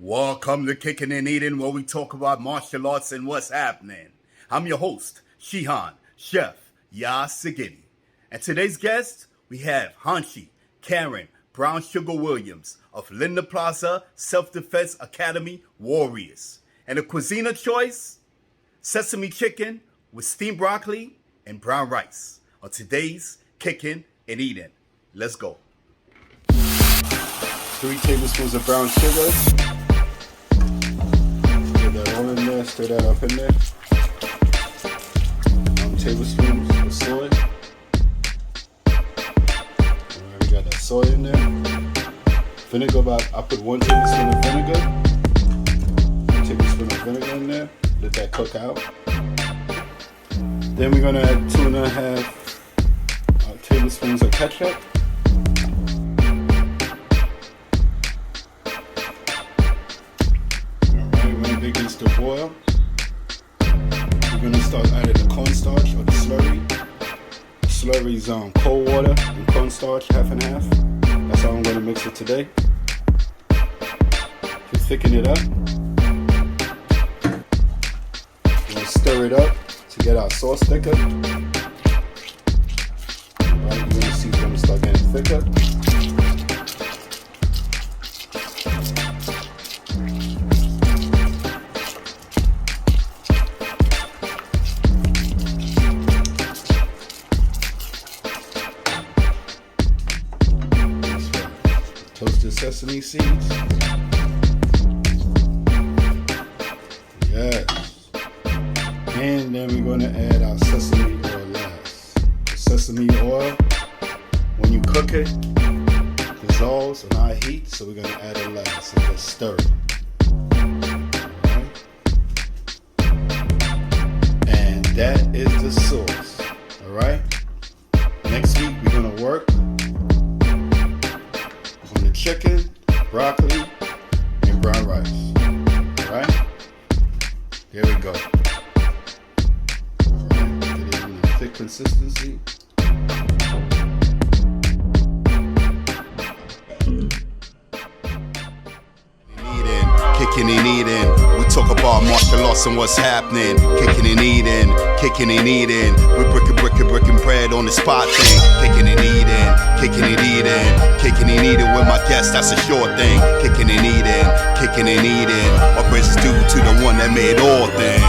Welcome to Kicking and Eating, where we talk about martial arts and what's happening. I'm your host, Shihan, Chef Yah Sigidi. And today's guest, we have Hanshi, Karen, Brown Sugar Williams of Linda Plaza Self-Defense Academy Warriors. And the cuisine of choice, sesame chicken with steamed broccoli and brown rice. On today's Kicking and Eating. Let's go. 3 tablespoons of brown sugar. Get that all in there, stir that up in there. Tablespoons of soy. Alright, we got that soy in there. Vinegar, I put 1 tablespoon of vinegar. 1 tablespoon of vinegar in there. Let that cook out. Then we're gonna add 2.5 tablespoons of ketchup. Begins to boil. We're going to start adding the cornstarch or the slurry. Slurry's cold water and cornstarch, half and half. That's how I'm going to mix it today. To thicken it up. We're going to stir it up to get our sauce thicker. Alright, you're going to see it's going to start getting thicker. Toasted sesame seeds. Yes. And then we're going to add our sesame oil last. The sesame oil, when you cook it, dissolves on high heat, so we're going to add it last and just stir it. Alright. And that is the sauce. Alright. Next week we're going to work chicken, broccoli, and brown rice. Alright? There we go. Alright, get it in a thick consistency. Kicking and eating. We talk about martial arts and what's happening. Kicking and eating, kicking and eating. We breaking bread on the spot thing. Kicking and eating, kicking and eating, kicking and eating with my guests. That's a sure thing. Kicking and eating. All praises due to the one that made all things.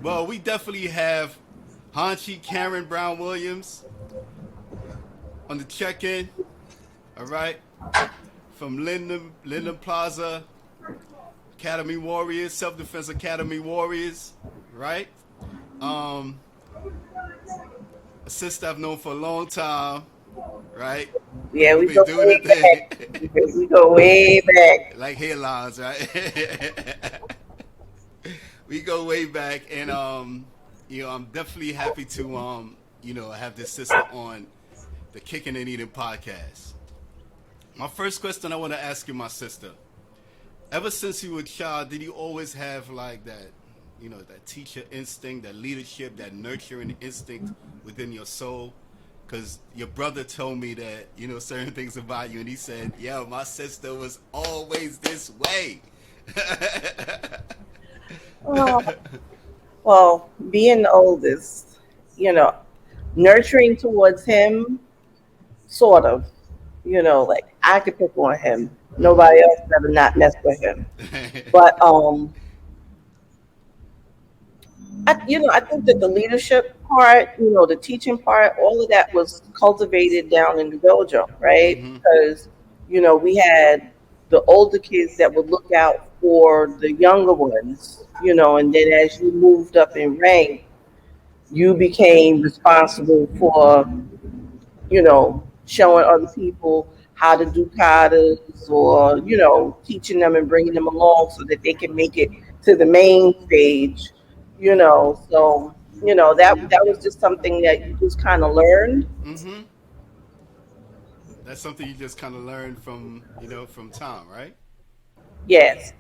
Well, we definitely have Hanshi, Karen, Brown Williams on the check-in. All right, from Linda Plaza Academy Warriors, Self-Defense Academy Warriors, right? A sister I've known for a long time, right? Yeah, we We've go been doing way the back. thing. We go way back. Like hairlines, right? We go way back, and I'm definitely happy to have this sister on the Kicking and Eating podcast. My first question I want to ask you, my sister. Ever since you were a child, did you always have like that, that teacher instinct, that leadership, that nurturing instinct within your soul? Because your brother told me that, certain things about you, and he said, yo, my sister was always this way. Oh, well, being the oldest, nurturing towards him, sort of, like I could pick on him. Nobody else better not mess with him. But I think that the leadership part, the teaching part, all of that was cultivated down in the dojo, right? Mm-hmm. Because, we had the older kids that would look out for the younger ones, and then as you moved up in rank, you became responsible for, showing other people how to do katas or, teaching them and bringing them along so that they can make it to the main stage, so, that was just something that you just kind of learned. Mm-hmm. That's something you just kind of learned from Tom, right? Yes.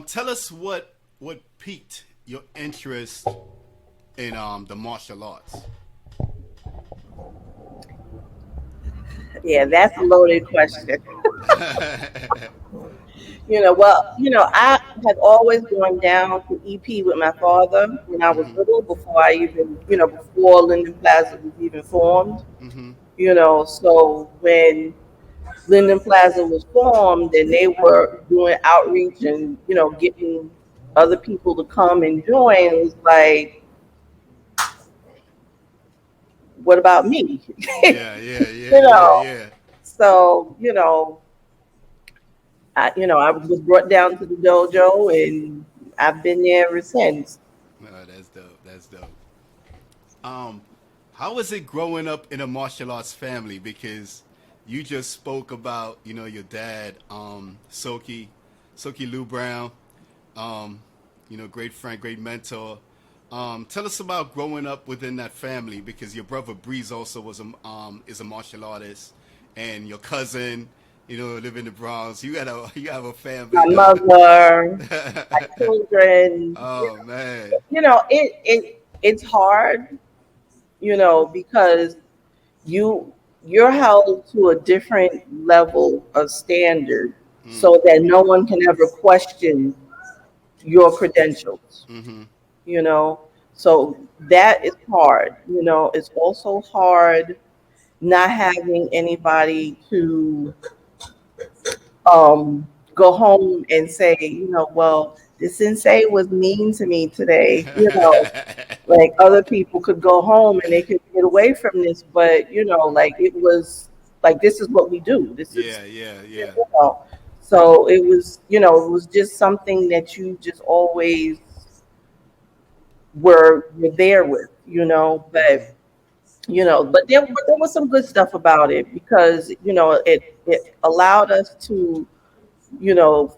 Tell us what piqued your interest in the martial arts? Yeah, that's a loaded question. I had always gone down to EP with my father when I was little, before I even, before Linden Plaza was even formed. So when Linden Plaza was formed and they were doing outreach and, getting other people to come and join, it was like, what about me? Yeah, yeah, yeah, you yeah, know, yeah. so, I was brought down to the dojo and I've been there ever since. Oh, that's dope. That's dope. Um, how was it growing up in a martial arts family? Because you just spoke about, your dad, Soki Lou Brown, um, great friend, great mentor. Tell us about growing up within that family, because your brother Breeze also is a martial artist, and your cousin, live in the Bronx. You have a My family. mother, my children, Oh man. it's hard, because you you're held to a different level of standard Mm. so that no one can ever question your credentials, Mm-hmm. you know. So that is hard. It's also hard not having anybody to go home and say, well, the sensei was mean to me today. Like other people could go home and they could get away from this, but like it was like this is what we do. This is Yeah, yeah, you yeah. know. So it was just something that you just always were there with, Mm-hmm. but there was some good stuff about it because it allowed us to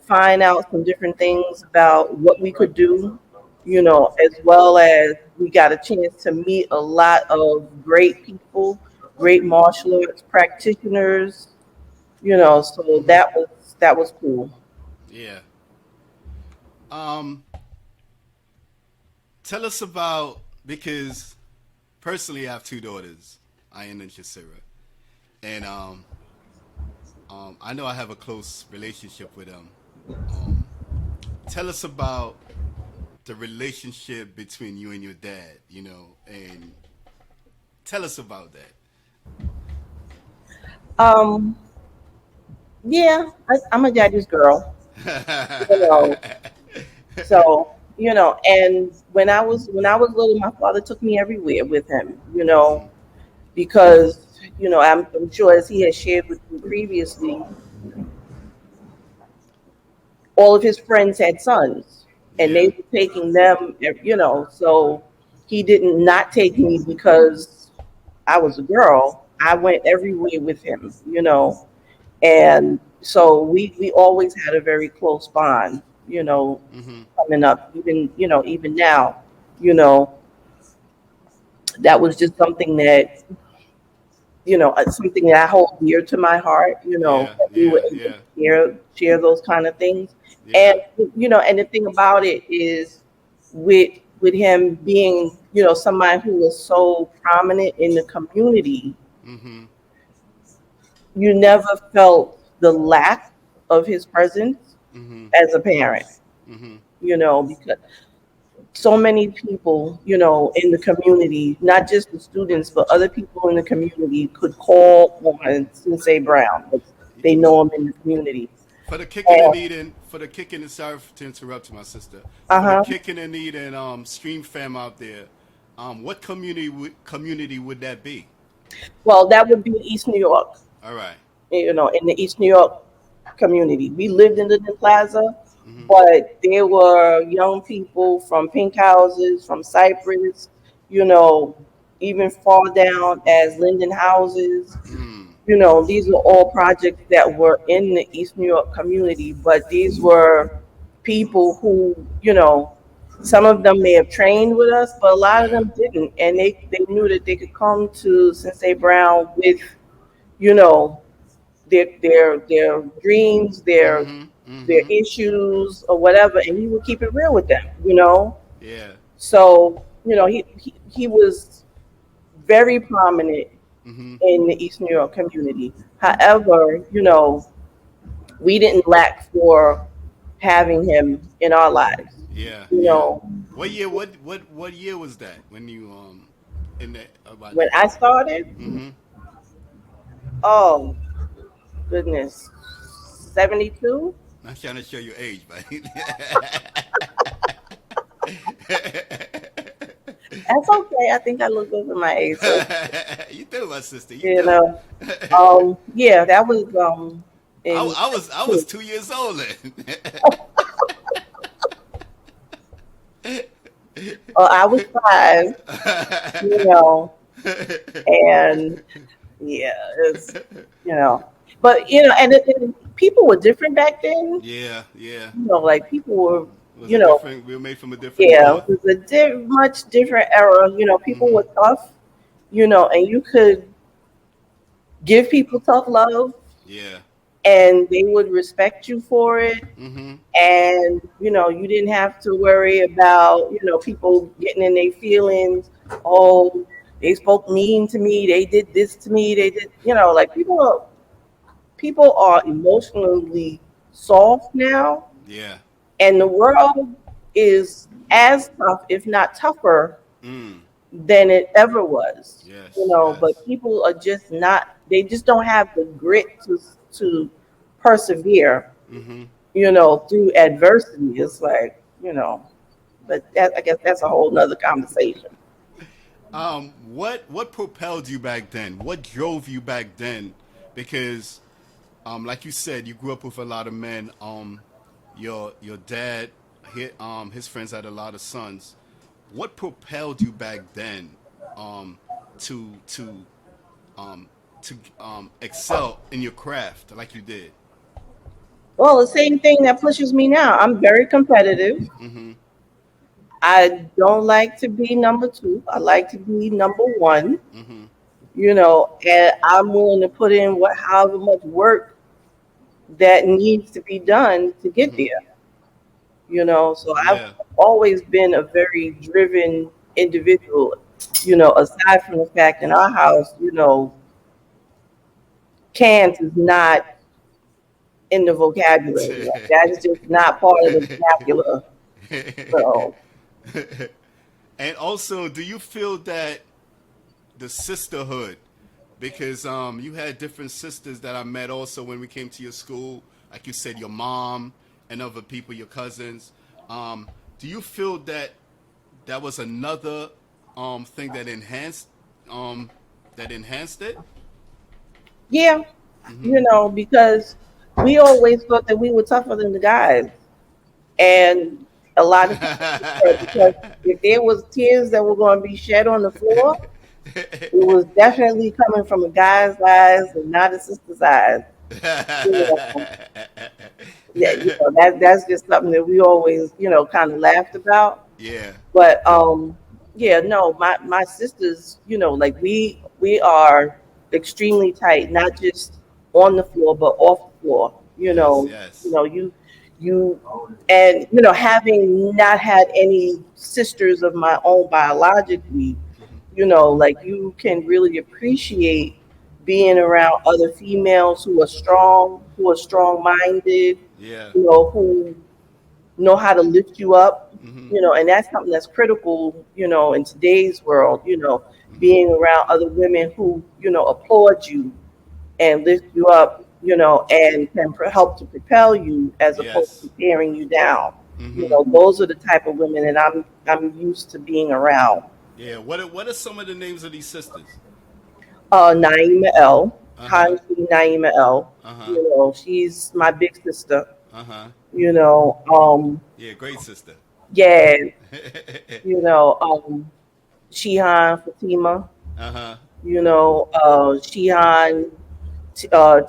find out some different things about what we could do, as well as we got a chance to meet a lot of great people, great martial arts practitioners, so Mm-hmm. that was cool. Yeah. Um, Tell us about, because personally I have two daughters, Ayan and Shasira, and I know I have a close relationship with them. Um, Tell us about the relationship between you and your dad, and tell us about Um, yeah, I'm a daddy's girl, you know, that. so and when I was little, my father took me everywhere with him, Mhm. because I'm sure as he has shared with you previously, all of his friends had sons and they Yeah. were taking them, so he didn't not take me because I was a girl. I went everywhere with him, and so we always had a very close bond, Mhm. coming up, even now, you know that was just something that I hold dear to my heart, Yeah. that we were Yeah. able to Yeah. share those kind of things. And Yeah. and the thing about it is with him being, somebody who was so prominent in the community, Mhm. you never felt the lack of his presence Mhm. as a parent, Mhm. because so many people, in the community, not just the students, but other people in the community could call on Sensei Brown. They know him in the community. For the kicking and And, eating, for the kicking and sorry to interrupt my sister. For the uh-huh. kicking and eating stream fam out there, what community would that be? Well, that would be East New York, All right. in the East New York community. We lived in Linden Plaza, Mhm. but there were young people from Pink Houses, from Cypress, you know, even far down as Linden Houses. Mm. These were all projects that were in the East New York community, but these were people who, some of them may have trained with us, but a lot of Yeah. them didn't. And they knew that they could come to Sensei Brown with, you know, their dreams, Mhm. their Mhm. issues or whatever, and he would keep it real with them, Yeah. So, he was very prominent Mhm. in the East New York community. However, we didn't lack for having him in our lives. Yeah, You yeah. know, What year? What year was that when you in that about when that I time? started, Mm-hmm. oh goodness, 72. Not trying to show your age, but That's okay. I think I look good for my age. So, you do, my sister. You you do. know, yeah, that was in I was 72. 2 years old then. I was 5. You know, and yeah, it's you know, but people were different back then. Yeah, yeah. Like people were, It was you a know, different. We were made from a different yeah, cloth. it was a much different era. People Mm-hmm. were tough. And you could give people tough love, Yeah. and they would respect you for it. Mm-hmm. And you didn't have to worry about people getting in their feelings. Oh, they spoke mean to me, they did this to me, they did, like people are emotionally soft now, Yeah. and the world is as tough, if not tougher, Mm. than it ever was. Yes. But Yes. people are just not, they just don't have the grit to persevere, Mm-hmm. through adversity. It's like, but I guess that's a whole nother conversation. What propelled you back then? What drove you back then? Because, like you said, you grew up with a lot of men. Your dad, his friends had a lot of sons. What propelled you back then, um, to to um excel in your craft like you did? Well, the same thing that pushes me now. I'm very competitive. Mm-hmm. I don't like to be number two. I like to be number one, Mm-hmm. and I'm willing to put in however much work that needs to be done to get Mm-hmm. there. So I've Yeah. always been a very driven individual. Aside from the fact in our house, cans is not in the vocabulary. Like, that is just not part of the vernacular. So And also, do you feel that the sisterhood, because you had different sisters that I met also when we came to your school, like you said, your mom and other people, your cousins. Um, do you feel that that was another thing um, that enhanced it? yeah, Mm-hmm. because we always thought that we were tougher than the guys, and a lot of people said, because if there was tears that were going to be shed on the floor, it was definitely coming from a guy's eyes and not a sister's eyes. You know, yeah, that's just something that we always, kind of laughed about. Yeah. But yeah, no, my sisters, like we are extremely tight, not just on the floor but off the floor. Yes. Yes. You and having not had any sisters of my own biologically, like you can really appreciate being around other females who are strong minded, Yeah. who know how to lift you up, Mm-hmm. and that's something that's critical, in today's world, Mm-hmm. being around other women who, applaud you and lift you up, and can help to propel you as opposed to Yes. tearing you down. Mm-hmm. Those are the type of women that I'm used to being around. Yeah. What are some of the names of these sisters? Naima L, Uh huh. Hanshi Naima L, Uh huh. she's my big sister, Uh huh. you know, um, Yeah. Great sister. yeah, Shihan Fatima, Uh-huh. Shihan,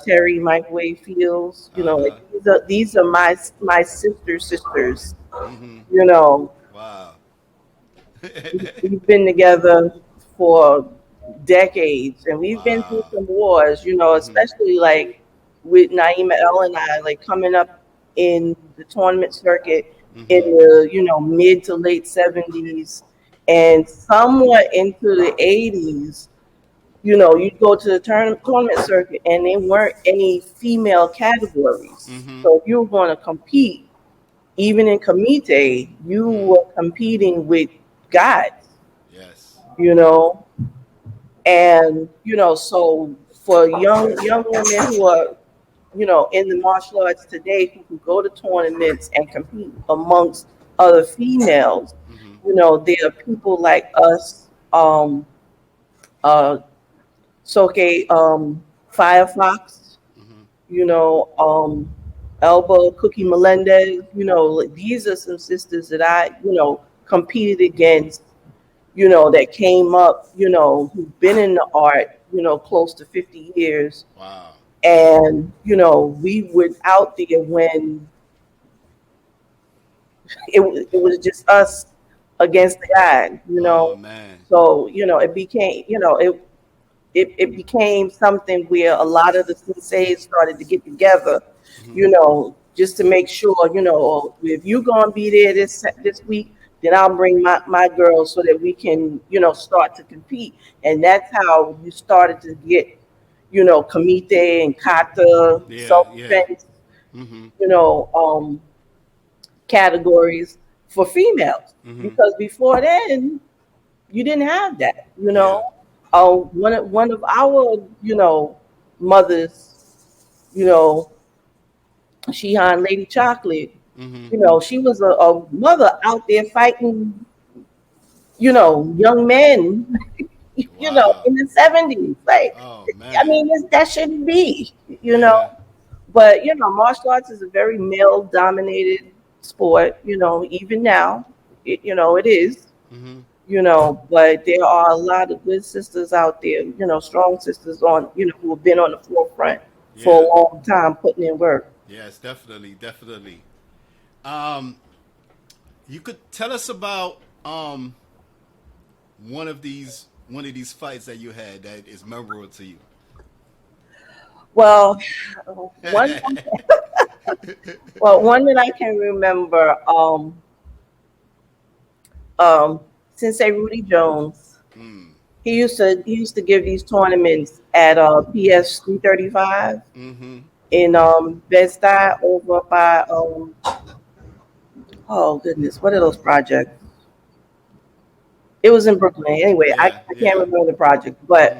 Terry Microwave Fields. Like Uh-huh. these are my sisters. Mm-hmm. You know, Wow. we've been together for decades, and we've been through Wow. some wars. Mm-hmm. Especially like with Naima El and I, like coming up in the tournament circuit in Mm-hmm. the mid to late '70s, And somewhat into the 80s, you go to the tournament circuit and there weren't any female categories. Mm-hmm. So if you were going to compete, even in Comite, you Mm. were competing with guys, Yes. you know, and so for young women who are in the martial arts today who can go to tournaments and compete amongst other females, Mm-hmm. there are people like us, uh, Soke, Firefox, Mm-hmm. you know, um, Elba, Cookie Melendez, like, these are some sisters that I, competed against, that came up, who've been in the art, close to 50 years. Wow. And, we were out there when it was just us against the guy, Oh man. So, it became, it became something where a lot of the senseis started to get together, Mm-hmm. just to make sure, if you're gonna be there this week, then I'll bring my girls so that we can, start to compete. And that's how you started to get, Kamite and Kata, Yeah. Yeah. self-defense, Mm-hmm. you know, um, categories for females. Mm-hmm. Because before then, you didn't have that, Yeah. one of our, mothers, you know, Shihan Lady Chocolate, Mm-hmm. she was a mother out there fighting, young men, Wow. in the 70s. Like, Oh I man. mean, that shouldn't be, you know. Yeah. But, martial arts is a very male dominated sport, even now, it is. Mm-hmm. But there are a lot of good sisters out there, strong sisters on, who have been on the forefront for a Yeah. long time putting in work. Yes. Definitely. Definitely. Um, you could tell us about one of these fights that you had that is memorable to you. Well, one, one that I can remember, um, Sensei Rudy Jones, Mm. he used to give these tournaments at PS 335 Mm-hmm. in Bed-Stuy over by oh goodness, what are those projects? It was in Brooklyn. Anyway, I, Yeah. I can't Yeah. remember the project, Mm-hmm. but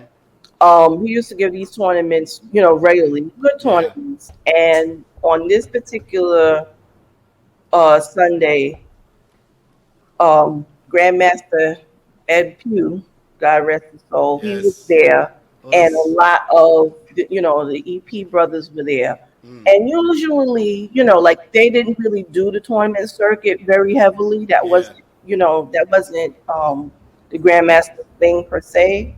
he used to give these tournaments, regularly, good Yeah. tournaments. And on this particular Sunday, Grandmaster Ed Pugh, God rest his soul, he was Yes. there, Oh, and a this. lot of the EP brothers were there. Mm. And usually, like, they didn't really do the tournament circuit very heavily. That Yeah. wasn't, the Grandmaster thing per se.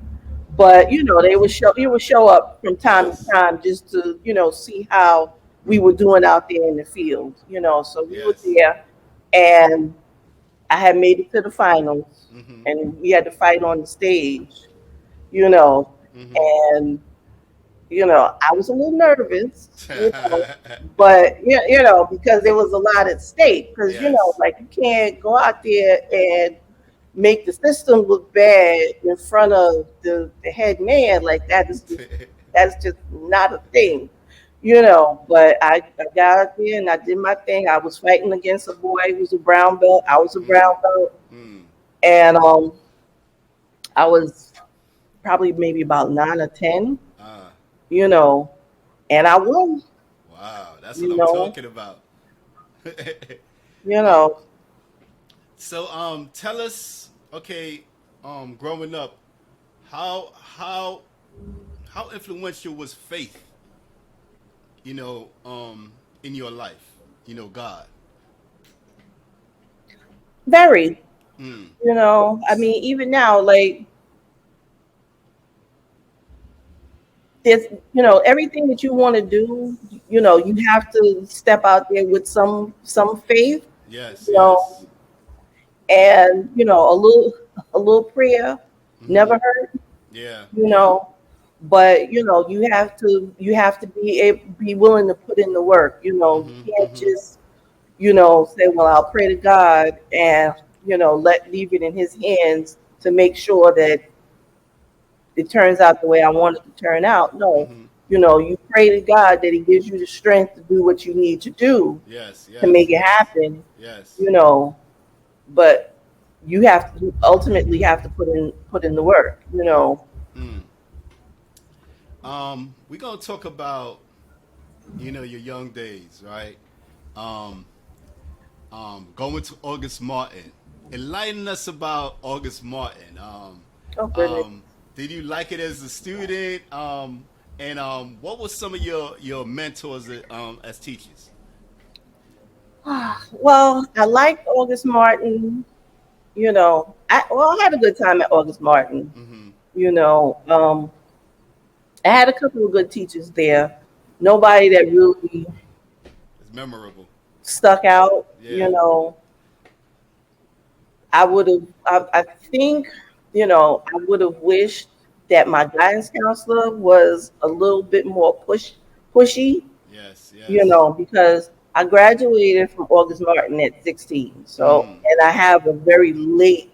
But they would show up from time to Yes. time just to see how we were doing out there in the field. So we were Yes. there, and I had made it to the finals, Mm-hmm. and we had to fight on the stage. You know, Mm-hmm. and I was a little nervous. But because there was a lot at stake. Because Yes. like, you can't go out there and make the system look bad in front of the head man. Like, that's just not a thing. But I got out there and I did my thing. I was fighting against a boy who was a brown belt. I was a Mm. brown belt, Mm. and I was probably maybe about 9 or 10. Ah. You know, and I won. Wow. That's what You I'm know, talking about. you uh, know. so tell us, okay, growing up, how how how influential was faith, you know, in your life? God. Very. Mm. I mean, even now, like, there's, everything that you want to do, you have to step out there with some faith, Yes. you know, Yes. and a little prayer Mm-hmm. never hurt, Yeah. you Yeah. know. But you have to be willing to put in the work. You Mm-hmm. can't Mm-hmm. just say, well, I'll pray to God, and leave it in his hands to make sure that it turns out the way I want it to turn out. No, Mm-hmm. you pray to God that He gives you the strength to do what you need to do Yes, to make yes, it happen. yes. You know, but you ultimately have to put in the work. Mm. We're gonna talk about your young days, right? Um, going to August Martin. Enlighten us about August Martin. Oh goodness. Did you like it as a student? And what were some of your mentors as teachers? Well, I liked August Martin. I had a good time at August Martin. Mm-hmm. You know, um, I had a couple of good teachers there. Nobody that really It's memorable. stuck out. Yeah. I would have. I think I would have wished that my guidance counselor was a little bit more pushy. Yes. Yes. Because I graduated from August Martin at 16. So, Mm. and I have a very late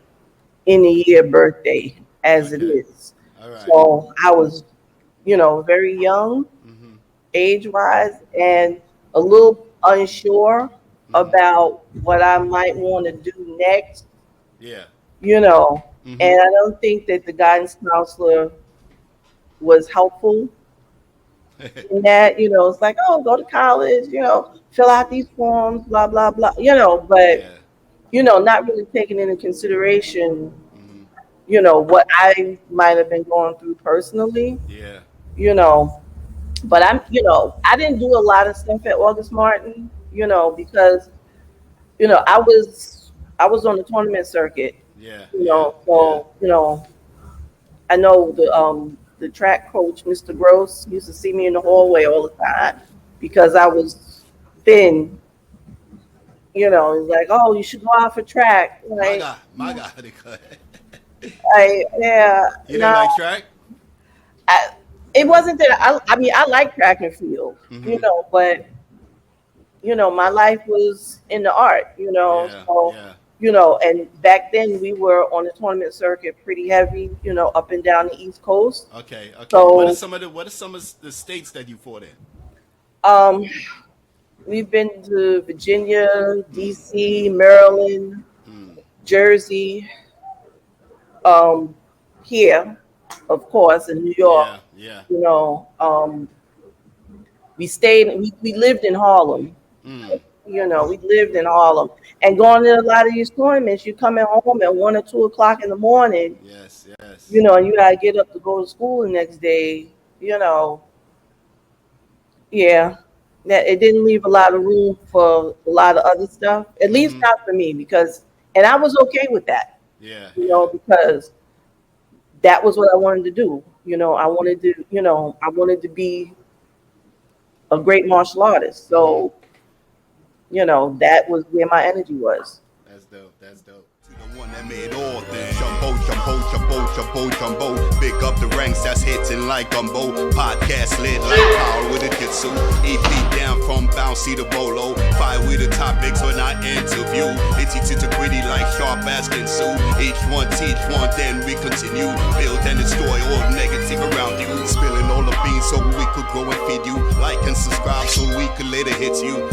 in the year birthday as it Okay. is. All right. So I was, very young Mm-hmm. age wise and a little unsure Mm-hmm. about what I might want to do next, Yeah. you know. Mm-hmm. And I don't think that the guidance counselor was helpful in that. It's like, oh, go to college, fill out these forms, blah, blah, blah, but, Yeah. not really taking into consideration, Mm-hmm. what I might have been going through personally, Yeah. you know. But I didn't do a lot of stuff at August Martin, because, I was on the tournament circuit, Yeah. Yeah. Yeah. so, I know the track coach, Mr. Gross, used to see me in the hallway all the time because I was thin. He's like, "Oh, you should go out for track." Like, My God. yeah, You didn't no, like track? I, it wasn't that. I mean, I like track and field, Mm-hmm. but my life was in the art, Yeah. so. Yeah. And back then we were on the tournament circuit pretty heavy, up and down the East Coast. Okay. Okay. So, What are some of the states that you fought in? um, we've been to Virginia, Mm. D.C., Maryland, Mm. Jersey, um, here, of course, in New York. Yeah. Yeah. You know, um, we lived in Harlem. Mm. We lived in Harlem. And going to a lot of these tournaments, you're coming home at 1 or 2 o'clock in the morning, Yes. Yes. and you got to get up to go to school the next day. You know, yeah, that it didn't leave a lot of room for a lot of other stuff. At least Mm-hmm. not for me, and I was okay with that. Yeah. Yeah. Because that was what I wanted to do. I wanted to be a great martial artist. Mm-hmm. So, that was where my energy was. That's dope. That's dope. To the one that made all things. Jumbo. Big up the ranks that's hitting like gumbo. Podcast lit like power with a jitsu. EP down from bouncy to bolo. Five with the topics when I interview. It's easy to gritty like sharp as Kinsu. Each one teach one, then we continue. Build and destroy all negative around you. Spilling all the beans so we could grow and feed you. Like and subscribe so we could later hit you.